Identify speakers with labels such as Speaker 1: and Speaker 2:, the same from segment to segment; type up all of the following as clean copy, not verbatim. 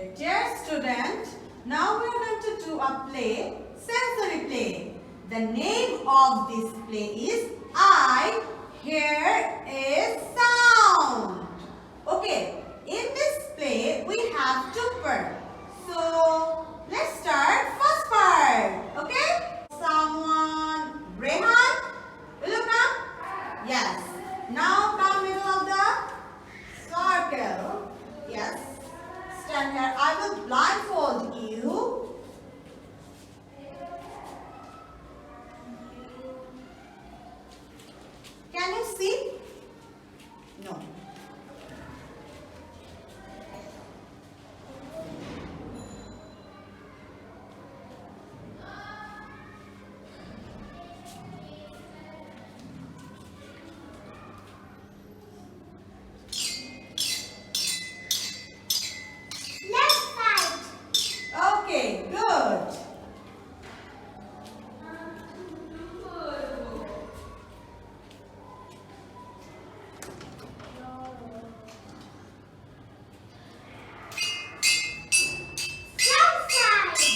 Speaker 1: Okay, dear student, now we are going to do a play, sensory play. The name of this play is I Hear a Sound. Okay, in this play we have two parts. So let's start first part. Okay, someone, Rehan, will you come? Yes. Now come middle of the circle. Yes. Stand here. I will blindfold you. Can you see? No. Okay, good.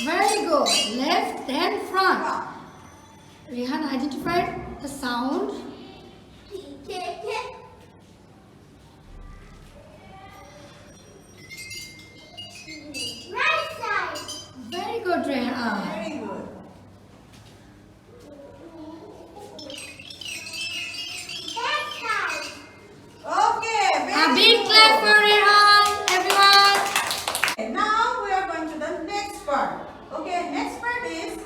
Speaker 2: Very good. Left, then front. Rehan identified the sound.
Speaker 3: Right side.
Speaker 2: Very good, Rehan.
Speaker 1: Very good.
Speaker 3: Back side.
Speaker 1: Okay,
Speaker 2: A
Speaker 1: very
Speaker 2: big
Speaker 1: good.
Speaker 2: clap for Rehan, everyone.
Speaker 1: Okay, now we are going to the next part. Okay, next part is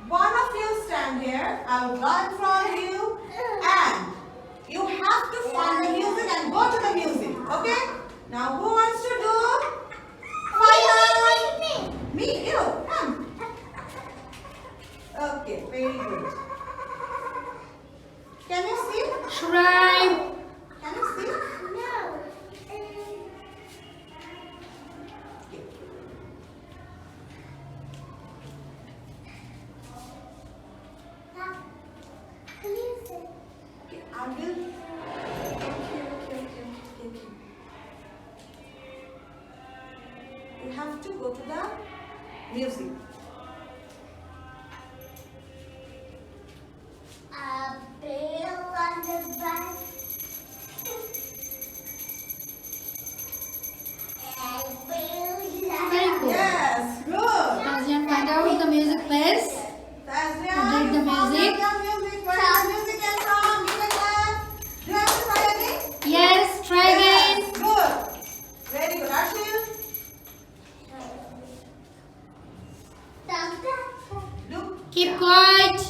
Speaker 1: one of you stand here. I will blindfold you and you have to find the music and go to the music. Okay? Now who wants to do? Fire! Me, you, come. Okay, very good. Can you see?
Speaker 2: Shrine.
Speaker 1: Can you see?
Speaker 3: No.
Speaker 1: Okay.
Speaker 3: Music.
Speaker 1: Okay, I will. Okay. You have to go to the music.
Speaker 3: A bill on the back. A bill on
Speaker 2: Very good.
Speaker 1: Yes, good.
Speaker 2: Tazian, find out the music, please.
Speaker 1: Tazia,
Speaker 2: Read the
Speaker 1: you found
Speaker 2: music.
Speaker 1: the music. Where the music came from? Give it up. Do you have to try again?
Speaker 2: Yes, try again.
Speaker 1: Yes, good. Very good. Arshil, look.
Speaker 2: Keep quiet.